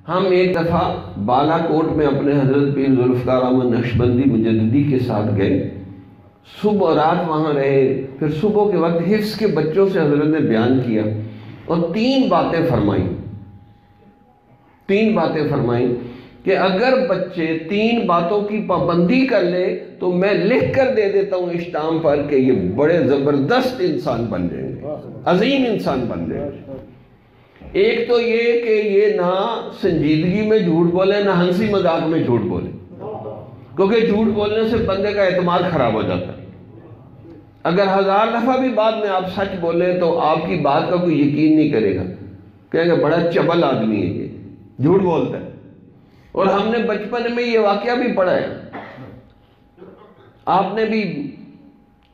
ہم ایک دفعہ بالا کوٹ میں اپنے حضرت پیر ذوالفقار احمد نقشبندی مجددی کے ساتھ گئے، صبح اور رات وہاں رہے، پھر صبح کے وقت حفظ کے بچوں سے حضرت نے بیان کیا اور تین باتیں فرمائیں کہ اگر بچے تین باتوں کی پابندی کر لے تو میں لکھ کر دے دیتا ہوں اسٹامپ پر کہ یہ بڑے زبردست انسان بن جائیں گے، عظیم انسان بن جائیں گے۔ ایک تو یہ کہ یہ نہ سنجیدگی میں جھوٹ بولے، نہ ہنسی مذاق میں جھوٹ بولے، کیونکہ جھوٹ بولنے سے بندے کا اعتماد خراب ہو جاتا ہے۔ اگر 1000 دفعہ بھی بعد میں آپ سچ بولیں تو آپ کی بات کا کوئی یقین نہیں کرے گا، کہیں گے بڑا چبل آدمی ہے، یہ جھوٹ بولتا ہے۔ اور ہم نے بچپن میں یہ واقعہ بھی پڑھا ہے، آپ نے بھی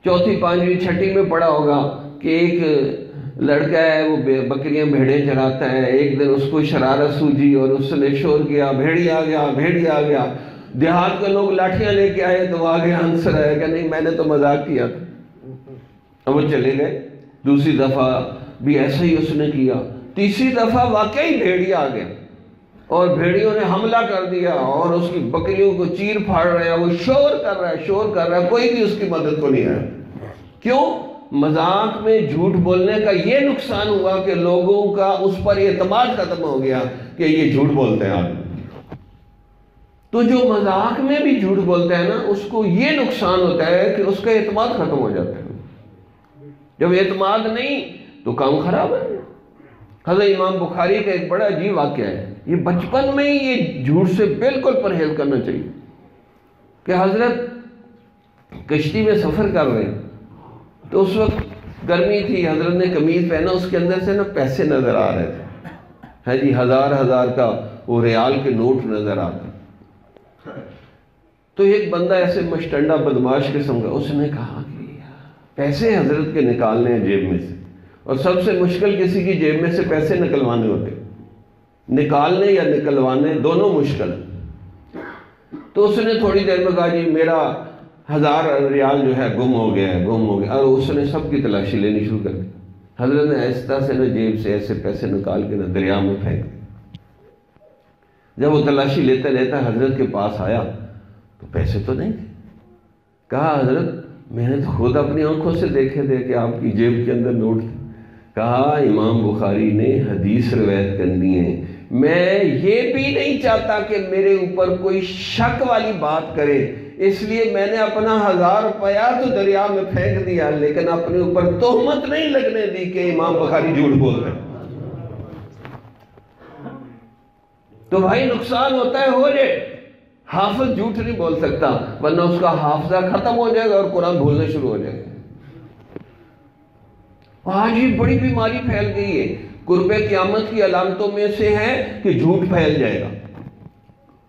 4th 5ویں 6ٹھی میں پڑھا ہوگا کہ ایک لڑکا ہے، وہ بکریاں بھیڑیں چراتا ہے، ایک دن اس کو شرارت سوجی اور اس نے شور کیا، بھیڑی آ گیا، دیہات کے لوگ لاٹھیاں لے کے آئے تو آگے ہنس رہا ہے کہ نہیں میں نے تو مذاق کیا تھا، اب وہ چلے گئے۔ دوسری دفعہ بھی ایسا ہی اس نے کیا، تیسری دفعہ واقعی بھیڑی آ گیا اور بھیڑیوں نے حملہ کر دیا اور اس کی بکریوں کو چیر پھاڑ رہے ہیں، وہ شور کر رہا ہے، کوئی بھی اس کی مدد کو نہیں آیا۔ کیوں؟ مذاق میں جھوٹ بولنے کا یہ نقصان ہوا کہ لوگوں کا اس پر اعتماد ختم ہو گیا کہ یہ جھوٹ بولتے ہیں آدمی۔ تو جو مذاق میں بھی جھوٹ بولتے ہیں نا، اس کو یہ نقصان ہوتا ہے کہ اس کا اعتماد ختم ہو جاتا ہے۔ جب اعتماد نہیں تو کام خراب ہے۔ حضرت امام بخاری کا ایک بڑا عجیب واقعہ ہے، یہ بچپن میں ہی یہ جھوٹ سے بالکل پرہیز کرنا چاہیے کہ حضرت کشتی میں سفر کر رہے ہیں تو اس وقت گرمی تھی، حضرت نے قمیض پہنا، اس کے اندر سے نا پیسے نظر آ رہے تھے، ہے جی، 1000 کا وہ ریال کے نوٹ نظر آتے۔ تو ایک بندہ ایسے مشٹنڈا بدماش قسم کا، اس نے کہا کہ پیسے حضرت کے نکالنے ہیں جیب میں سے، اور سب سے مشکل کسی کی جیب میں سے پیسے نکلوانے ہوتے، نکالنے یا نکلوانے دونوں مشکل۔ تو اس نے تھوڑی دیر میں کہا جی میرا 1000 ریال جو ہے گم ہو گیا، اور اس نے سب کی تلاشی لینی شروع کر دی۔ حضرت نے آہستہ سے نا جیب سے ایسے پیسے نکال کے نا دریا میں پھینک دی۔ جب وہ تلاشی لیتا حضرت کے پاس آیا تو پیسے تو نہیں تھے۔ کہا حضرت میں نے تو خود اپنی آنکھوں سے دیکھے تھے کہ آپ کی جیب کے اندر نوٹ تھے۔ کہا امام بخاری نے حدیث روایت کرنی ہے، میں یہ بھی نہیں چاہتا کہ میرے اوپر کوئی شک والی بات کرے، اس لیے میں نے اپنا 1000 روپیہ تو دریا میں پھینک دیا، لیکن اپنے اوپر تہمت نہیں لگنے دی کہ امام بخاری جھوٹ بولتے ہیں۔ تو بھائی نقصان ہوتا ہے، ہو جائے، حافظ جھوٹ نہیں بول سکتا ورنہ اس کا حافظہ ختم ہو جائے گا اور قرآن بھولنا شروع ہو جائے گا۔ آج یہ بڑی بیماری پھیل گئی ہے، قرب قیامت کی علامتوں میں سے ہے کہ جھوٹ پھیل جائے گا۔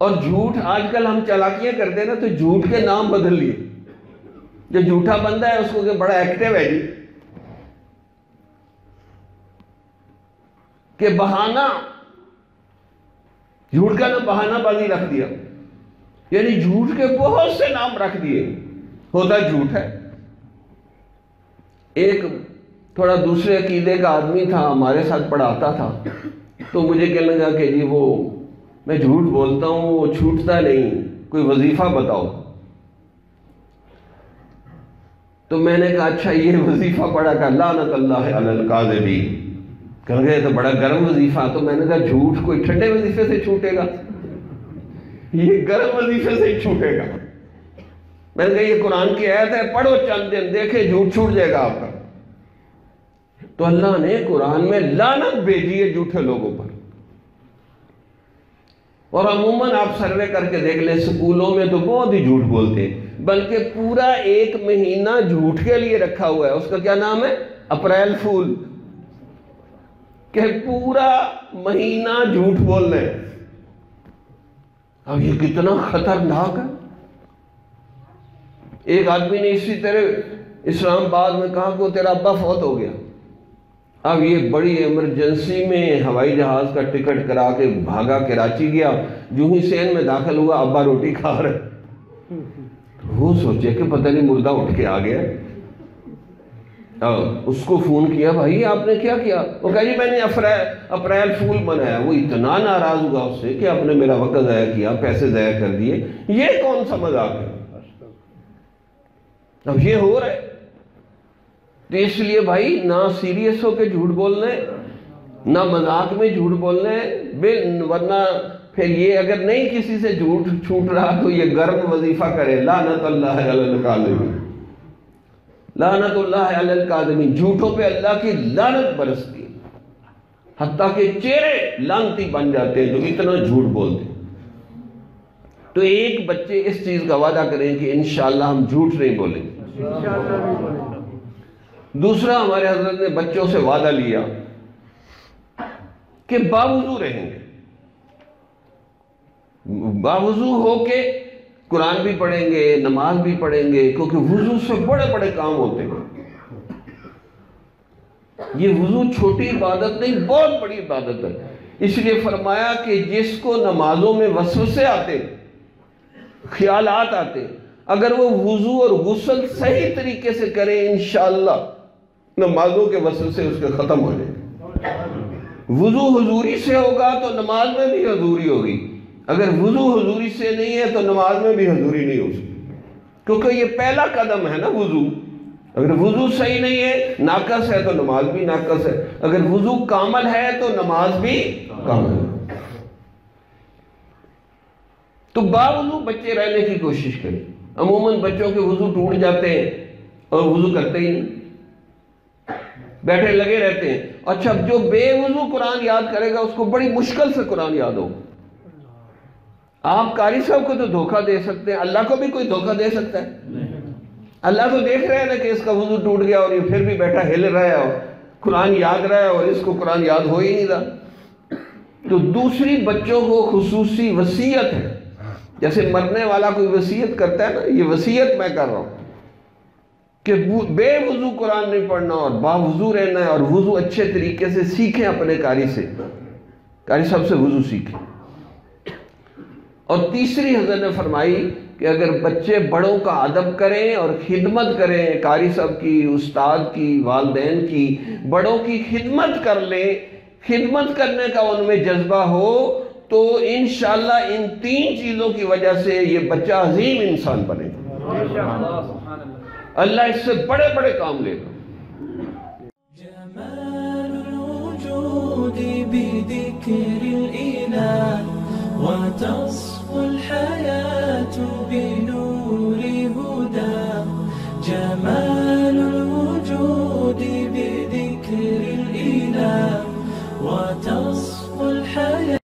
اور جھوٹ آج کل ہم چالاکیاں کرتے ہیں نا، تو جھوٹ کے نام بدل لیے، جو جھوٹا بندہ ہے اس کو کہ بڑا ایکٹیو ہے جی، کہ بہانہ، جھوٹ کا نام بہانہ بازی رکھ دیا، یعنی جھوٹ کے بہت سے نام رکھ دیے، ہوتا جھوٹ ہے۔ ایک تھوڑا دوسرے عقیدے کا آدمی تھا، ہمارے ساتھ پڑھاتا تھا، تو مجھے کہنے لگا کہ جی وہ میں جھوٹ بولتا ہوں، وہ چھوٹتا نہیں، کوئی وظیفہ بتاؤ۔ تو میں نے کہا اچھا یہ وظیفہ پڑھا کہ لعنت اللہ علی الکاذبین، کہنے لگا یہ تو بڑا گرم وظیفہ۔ تو میں نے کہا جھوٹ کوئی ٹھنڈے وظیفے سے چھوٹے گا، یہ گرم وظیفے سے ہی چھوٹے گا۔ میں نے کہا یہ قرآن کی آیت ہے، پڑھو چند دن، دیکھیں جھوٹ چھوٹ جائے گا آپ کا۔ تو اللہ نے قرآن میں لعنت بھیجی ہے جھوٹے لوگوں پر۔ اور عموماً آپ سروے کر کے دیکھ لیں، سکولوں میں تو بہت ہی جھوٹ بولتے ہیں، بلکہ پورا 1 مہینہ جھوٹ کے لیے رکھا ہوا ہے، اس کا کیا نام ہے؟ اپریل فول، کہ پورا مہینہ جھوٹ بول رہے ہیں۔ اب یہ کتنا خطرناک ہے۔ ایک آدمی نے اسی طرح اسلام آباد میں کہا کہ وہ تیرا ابا فوت ہو گیا، اب یہ بڑی ایمرجنسی میں ہوائی جہاز کا ٹکٹ کرا کے بھاگا کراچی گیا، جو ہی سین میں داخل ہوا ابا روٹی کھا رہے، وہ سوچے کہ پتہ نہیں مردہ اٹھ کے آ گیا، اس کو فون کیا، بھائی آپ نے کیا کیا؟ وہ کہا جی میں نے اپریل فول منایا۔ وہ اتنا ناراض ہوا اس سے کہ آپ نے میرا وقت ضائع کیا، پیسے ضائع کر دیے، یہ کون سا مذاق ہے؟ اب یہ ہو رہا ہے۔ تو اس لیے بھائی نہ سیریس ہو کے جھوٹ بولنا ہے، نہ مذاق میں جھوٹ بولنا ہے، ورنہ پھر یہ اگر نہیں کسی سے جھوٹ چھوٹ رہا تو یہ گرم وظیفہ کرے، لعنت اللہ علی الکاذبین، لعنت اللہ علی الکاذبین، جھوٹوں پہ اللہ کی لعنت برستی، حتیٰ کہ چہرے لعنتی بن جاتے ہیں جو اتنا جھوٹ بولتے ہیں۔ تو ایک بچے اس چیز کا وعدہ کریں کہ انشاءاللہ ہم جھوٹ نہیں بولیں گے۔ دوسرا، ہمارے حضرت نے بچوں سے وعدہ لیا کہ باوضو رہیں گے، باوضو ہو کے قرآن بھی پڑھیں گے، نماز بھی پڑھیں گے، کیونکہ وضو سے بڑے بڑے کام ہوتے ہیں۔ یہ وضو چھوٹی عبادت نہیں، بہت بڑی عبادت ہے۔ اس لیے فرمایا کہ جس کو نمازوں میں وسوسے آتے، خیالات آتے، اگر وہ وضو اور غسل صحیح طریقے سے کرے، انشاءاللہ نمازوں کے وسوسے اس کے ختم ہو جائیں گے۔ وضو حضوری سے ہوگا تو نماز میں بھی حضوری ہوگی، اگر وضو حضوری سے نہیں ہے تو نماز میں بھی حضوری نہیں ہو سکتی، کیونکہ یہ پہلا قدم ہے نا وضو۔ اگر وضو صحیح نہیں ہے، ناقص ہے، تو نماز بھی ناقص ہے، اگر وضو کامل ہے تو نماز بھی کامل ہے۔ تو باوضو بچے رہنے کی کوشش کریں۔ عموماً بچوں کے وضو ٹوٹ جاتے ہیں اور وضو کرتے ہی نہیں، بیٹھے لگے رہتے ہیں۔ اچھا، جو بے وضو قرآن یاد کرے گا اس کو بڑی مشکل سے قرآن یاد ہوگا۔ آپ قاری صاحب کو تو دھوکہ دے سکتے ہیں، اللہ کو بھی کوئی دھوکہ دے سکتا ہے؟ اللہ تو دیکھ رہے ہیں نا کہ اس کا وضو ٹوٹ گیا اور یہ پھر بھی بیٹھا ہل رہا ہے اور قرآن یاد رہا ہے، اور اس کو قرآن یاد ہو ہی نہیں رہا۔ تو دوسری بچوں کو خصوصی وصیت ہے، جیسے مرنے والا کوئی وصیت کرتا ہے نا، یہ وصیت میں کر رہا ہوں کہ بے وضو قرآن نہیں پڑھنا اور باوضو رہنا ہے، اور وضو اچھے طریقے سے سیکھیں اپنے قاری سے، قاری صاحب سے وضو سیکھیں۔ اور تیسری حضرت نے فرمائی کہ اگر بچے بڑوں کا ادب کریں اور خدمت کریں، قاری صاحب کی، استاد کی، والدین کی، بڑوں کی خدمت کر لیں، خدمت کرنے کا ان میں جذبہ ہو، تو انشاءاللہ ان تین چیزوں کی وجہ سے یہ بچہ عظیم انسان بنے گا، اللہ اس سے بڑے بڑے کام لے گا۔ جمال الوجود بذکر الإله وتصفو الحياة بنور هدى، جمال الوجود بذكر الإله